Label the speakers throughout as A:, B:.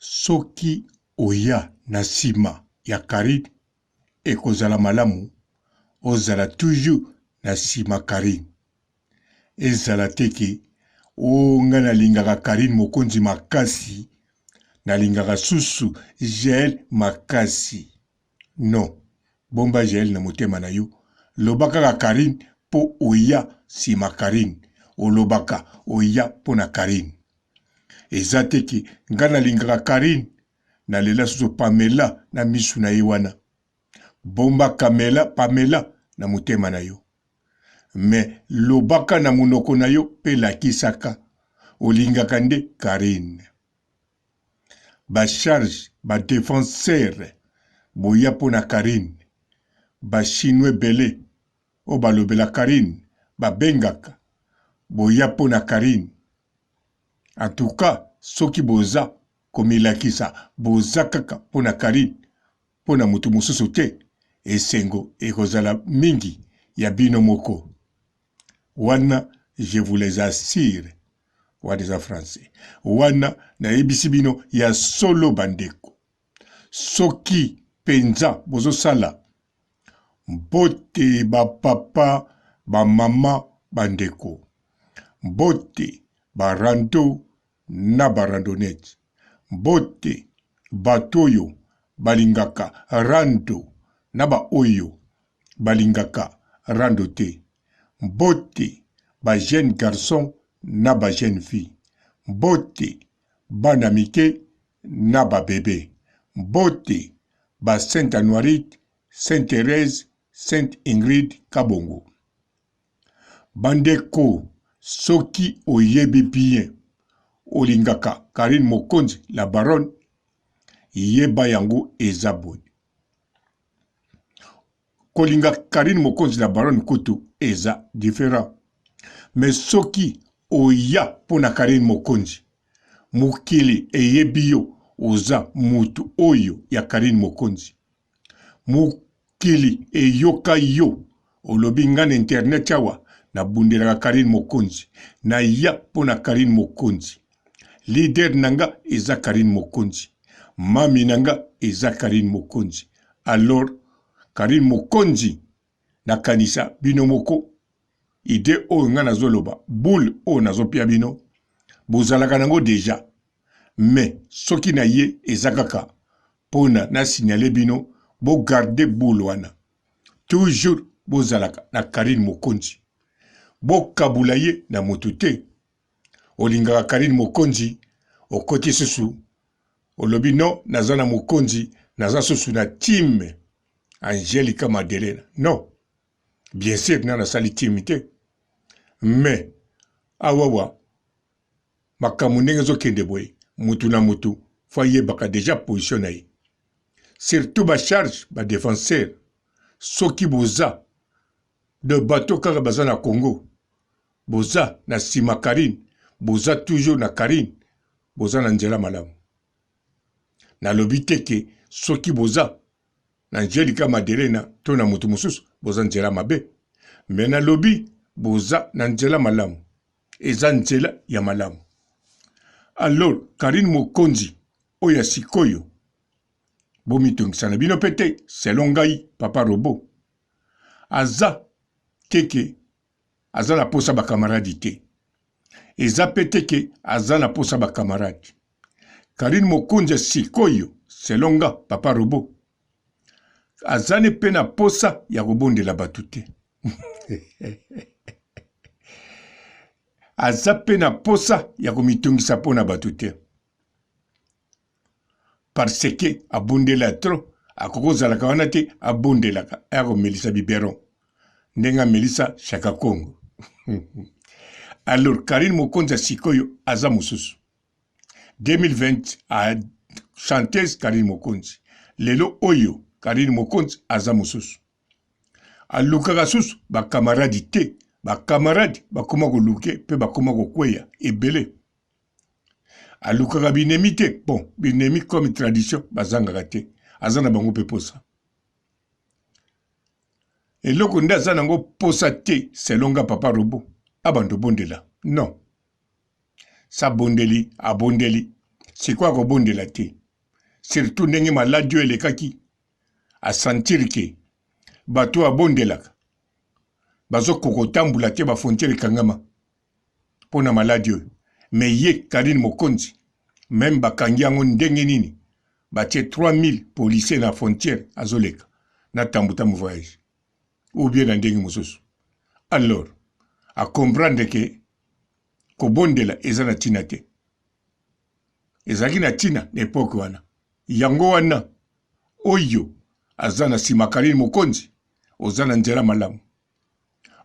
A: soki oya na nsima ya Karine ekozala malamu ozala toujours na nsima Karine. Ezala teke nga nalingaka Karine mokonzi makasi, nalingaka susu Jaël makasi. Non, bomba Jaël na motema na yo. Lobaka ka Karine po oya sima Karine. Olobaka oya po na Karine. Eza teke nga nalingaka Karine, nalela susu Pamela na misu na ye wana. Bomba Pamela na motema na yo. Me lobaka na munoko na yo pe lakisaka olingaka nde Karine. Ba charge, ba défenseur boya po na Karine. Ba chinois belé o balobela Karine ba bengaka boya po na Karine. En tout cas, soki boza komilakisa boza kaka po na Karine po na mutu mosusu te, esengo ekozala mingi ya bino moko. Wana, je vous les assure, wadeza français. Wana na ebisi bino ya solo bandeko. Soki penza bozo sala, mbote ba papa, ba mama bandeko. Mbote ba rando na ba randonnette. Mbote batoyo balingaka rando na ba oyo balingaka rando te. Mbote ba jeune garçon na ba jeune fille. Mbote bana mike na ba bébé. Mbote ba Sainte Anoirite, Sainte Thérèse, Sainte Ingrid Kabongo. Bandeko, soki oyebi bien olingaka Karine mokonzi la baronne, yeba yango ezaboni. Kolinga Karine mokonzi la baronne kutu eza différent. Mais soki oya pona Karine mokonzi, mukili eyebi yo oza mutu oyo ya Karine mokonzi. Mukili eyoka yo olobi nga na internet awa na bundelaka Karine mokonzi. Na ya pona Karine mokonzi. Leader nanga eza Karine mokonzi. Mami nanga eza Karine mokonzi. Alors, Karine mokonzi na kanisa bino moko ide o nga nazoloba boule o nazopia bino bozalaka nango deja. Mais soki na ye ezakaka pona na signaler bino bo garder boule wana. Toujours bozalaka na Karine mokonzi. Bo kabula ye na motute. Olingaka Karine mokonzi okoti susu. Olobi no nazana mokonzi naza susu na team Angelica Madelena. Non. Bien sûr, na sali timité. Mais, awawa, makamu ndenge zo kende boye, mutu na mutu, foye baka déjà positionné. Surtout ba charge, ba défenseur, soki boza, de bateau kaka baza na Congo, boza na sima Karine, boza toujours na Karine, boza na nzela malamu. Na lobi teke, soki boza, na Angelica Madelena, to na mutu mususu, boza nzela mabe. Mais na lobi, boza na nzela malamu. Eza nzela ya malamu. Alors, Karine mokonzi, oya sikoyo, bomitongisa na bino pete, selon ngai, papa robo. Aza, teke, aza na posa ba kamaradi te. Eza peteke, aza na posa ba kamaradi. Karine mokonzi sikoyo, selon nga, papa robo. Azane pena posa ya kobondela batu te. Aza pena posa ya komitungisa pona batu te. Parce que abondela tro, akokozalaka wana te abondelaka ako Melissa biberon. Ndenga Melissa Chaka Congo. Alors Karine mokonzi sikoyo aza mususu. 2020 a chanteuse Karine mokonzi. Lelo oyo Karine mokonzi aza mususu. Alukaka susu ba kamaradi te, ba kamaradi bakoma koluke pe bakoma kokweya ebele. Alukaka binemi te, bon, binemi comme tradition bazangaka te, azana bango pe posa. Eloko nde azana ngo posa te selonga papa robo, abando bondela. Non. Sa bondeli, abondeli, c'est quoi kobondela te surtout ndenge maladi oyo elekaki asentir ke bato abondelaka bazokokotambola te bafrontiere ekangama mpo na maladi oyo me ye Karine Mokonzi même bakangi yango ndenge nini batie 3000 policiers na frontière azoleka na tambutambu voyage ou bien na ndenge mosusu alors a comprendre ke kobondela eza na tina te ezalaki na tina na epoke wana yango wana oyo aza na nsima Karine Mokonzi oza na nzela malamu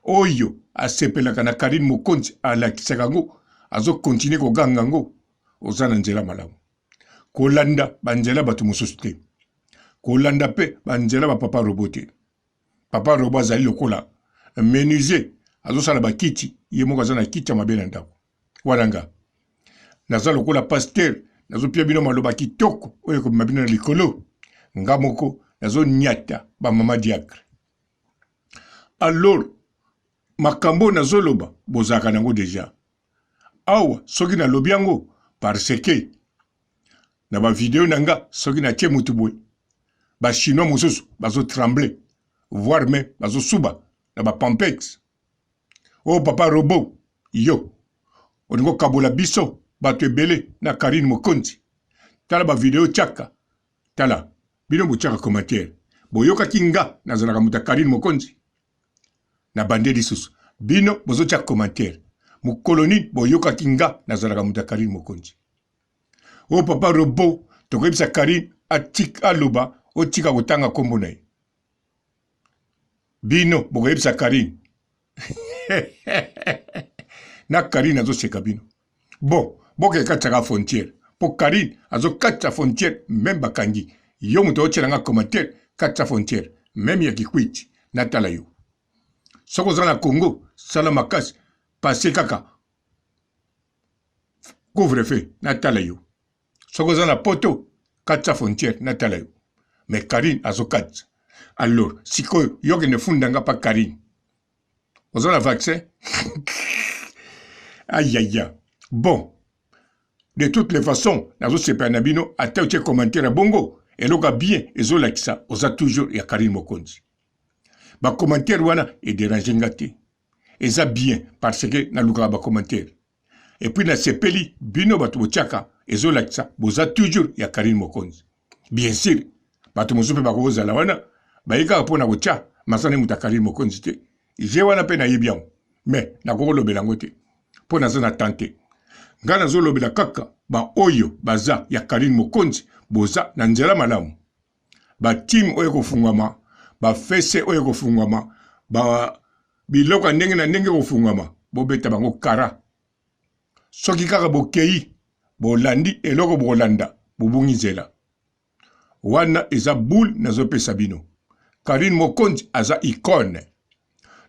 A: oyo asepelaka na Karine Mokonzi alakisaka ngo azokontinue koganga ngo oza na nzela malamu kolanda banzela bato mosusu te kolanda pe banzela bapapa robo te papa robo azali lokola menuisier azosala bakiti ye moko aza na kiti ya mabe na ndako wana nga naza lokola pasteur nazopia bino maloba kitoko oyo ekobima bino na likolo nga moko nazoniata bamama diacre alors makambo nazoloba bozalaka nango deja awa soki nalobi yango parce que na bavideo na nga soki natie mutu boye bachinois mosusu bazotremble voire même bazosuba na bapampex o papa robo yo olingi okabola biso bato ebele na Karine Mokonzi tala bavideo tiaka tala bino botiaka commentaire boyokaki nga nazalaka moto ya Karine Mokonzi na bande lisusu bino bozotiaka commentaire mokolo nini boyokaki nga nazalaka moto ya Karine Mokonzi o papa robo tokoyebisa Karine atika aloba otika kotanga kombo na ye bino bokoyebisa Karine na Karine azoseka bino bon bokekataka frontière po Karine azokatisa frontière même bakangi yo moto otielanga commentaire katisa frontière même ya kikwiti natala yo soki oza na Congo sala makasi pase kaka couvre-feu natala yo soki oza na poto katisa frontière natala yo mais Karine azokatisa alors sikoyo yokende fundanga pa Karine oza na vaccin aïe aïe aïe bon de toutes les façons nazosepela na bino ata otie commentaire ya bongo eloka bien ezolakisa oza toujours ya Karine Mokonzi bacommentaire wana ederange nga te eza bien parce que nalukaka bacommentaire et puis nasepeli bino bato botiaka ezolakisa boza toujours ya Karine Mokonzi bien sûr bato mosusu mpe bakozala wana bayekaka mpo na kotia masana moto ya Karine Mokonzi te je wana mpe nayebi yango mais nakokolobela yango te mpo naza na tante nga nazolobela kaka baoyo baza ya Karine Mokonzi boza na nzela malamu batim oyo kofungwama bafese oyo kofungwama biloko ya ndenge na ndenge kofungwama bobeta bango kara soki kaka bokei bolandi eloko bokolanda bobungi nzela wana eza boule nazopesa bino Karine Mokonzi aza icône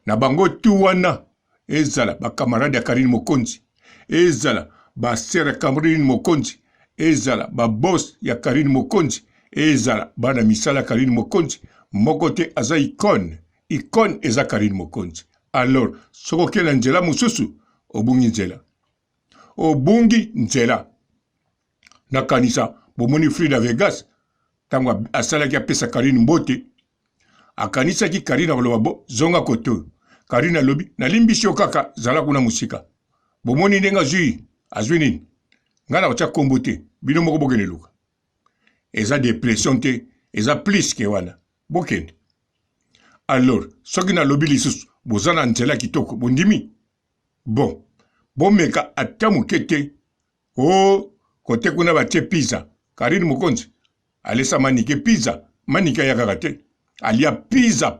A: na bango tu wana ezala bakamarade ya Karine Mokonzi ezala basere ya Karine Mokonzi ezala baboss ya Karine Mokonzi ezala bana misala ya Karine Mokonzi moko te aza icône eza Karine Mokonzi alors soko okenda nzela mosusu obungi nzela nakanisa bomoni Frida Vegas ntango asalaki apesa Karine mbote akanisaki Karine akoloba bo zonga koto Karine alobi nalimbisi yo kaka zala kuna musika bomoni ndenge azwi nini nga na kotia kombo te bino moko bokende luka eza depression te eza plus ke wana bokende alors soki nalobi lisusu boza na nzela kitoko bondimi bon bomeka ata moke te o kote kuna batie pizza Karine Mokonzi alesa manike pizza manike ya kaka te alia pizza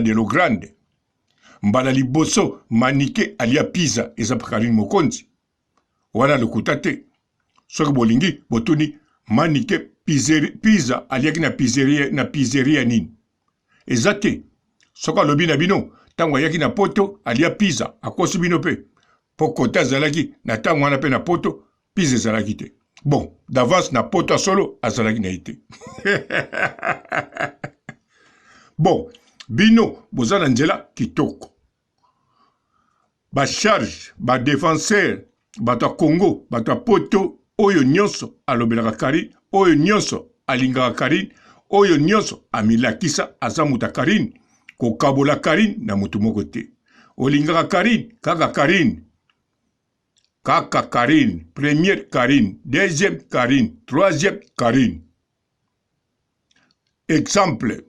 A: de lo grande mbala liboso manike alia pizza eza Karine Mokonzi wana lokuta te soki bolingi botuni manike pizza aliaki na pizzeria nini eza te soki alobi na bino ntango ayaki na poto alia pizza akosi bino pe po kota azalaki na ntango wana pe na poto pizza ezalaki te bon d'avance na poto solo azalaki na ye te bon bino bozala nzela kitoko bacharge badefenseur bato ya Congo, bato ya poto, oyo nyonso alobelaka Karine, oyo nyonso alingaka Karine, oyo nyonso amilakisa aza muta Karine, kokabola Karine na mutu moko te. Olingaka Karine, kaka Karine. Kaka Karine, première Karine, deuxième Karine, troisième Karine. Exemple,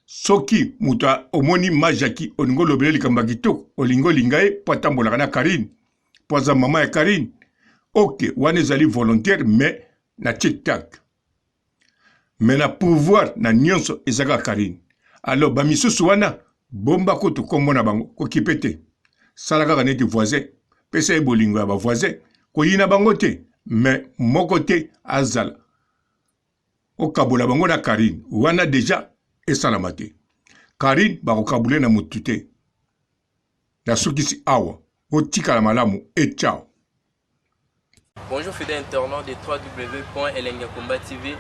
A: soki muta omoni majaki olingo lobele likamba kitoko, olingo lingae patambolaka na Karine, poza mama ya Karine. Ok, wane ezali volontaire, mais na tic-tac. Mais na pouvoir na nyonso ezaka Karine. Alors, ba misusu wana, bomba koto kombo na bango, kokipete. Salaka kaneti voisin, pesa ebolingo ya ba voisin, koyina bango te, mais moko te azala. Okabola bango na Karine, wana deja esalama te. Karine bakokabule na mutu te. Na sukisi awa, otika la malamu, et ciao.
B: Bonjour fidèles internautes de www.elengiakomba TV.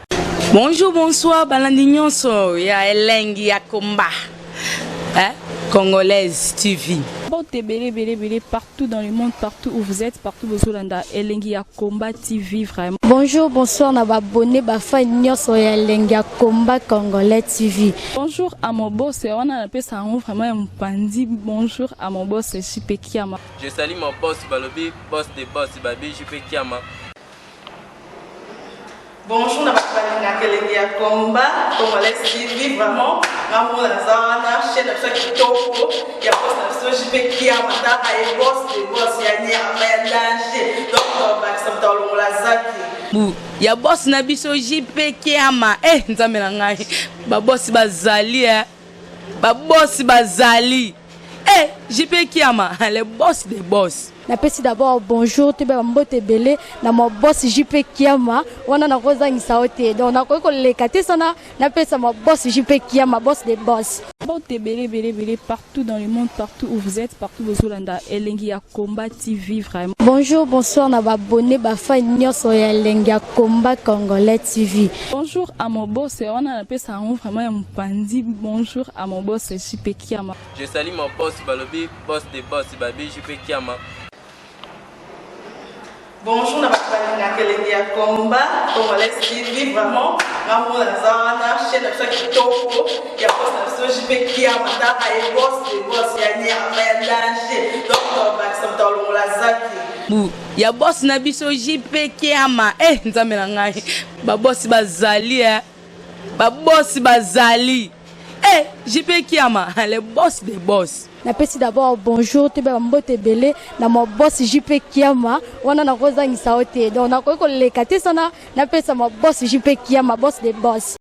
C: Bonjour, bonsoir, balandi nyonso ya Elengi ya Komba. Congolaise TV.
D: Belé partout dans le monde, partout où vous êtes, partout où vous êtes, Elengi ya Komba TV vraiment.
E: Bonjour, bonsoir, na abonné bafa nyonso ya Elengi ya Komba Congolais TV.
D: Bonjour à mon boss, on a appelé ça vraiment un pandi. Bonjour à mon boss, JP Kiama.
B: Je salue mon boss Balobi, boss des boss Babi, JP Kiama.
F: Bonjour, na Elengi ya Komba Congolais TV vraiment. Ngamo na zana chaîne na chaque topo ya boss na JP Kiama ta ay boss des boss ya nyama ya danger. Donc ba samta longola zaki.
C: Ya boss na biso JP Kiama. Nzambe na ngai. Ba boss bazali ba boss bazali. JP Kiama, le boss des boss.
E: Napesi d'abord bonjour te ba mbote belé na mo boss JP Kiama wana na kozangisa ote donc na ko lekate sana napesa mo boss JP Kiama boss des boss.
D: Belé partout dans le monde, partout où vous êtes, partout où vous êtes, Elengi ya Komba TV vraiment.
E: Bonjour, bonsoir, na abonné bafa nyonso ya Elengi ya Komba Congolais TV.
D: Bonjour à mon boss, on a appelé ça vraiment un pandi. Bonjour à mon boss JP Kiama.
B: Je salue mon boss Balobi, boss des boss Babi, JP Kiama.
F: Bonjour, na Elengi ya Komba Congolais TV vraiment. Ngamo na zana chaîne na chaque topo ya boss na JP Kiama ta ay boss des boss ya nyama ya danger. Donc ba samta longola zaki.
C: Ya boss na biso JP Kiama. Nzambe na ngai. Ba boss bazali ba boss bazali. JP Kiama, le boss des boss.
E: Napesi d'abord bonjour te ba mbote belé na mo boss JP Kiama wana na kozangisa ote donc na ko lekate sana napesa mo boss JP Kiama boss des boss.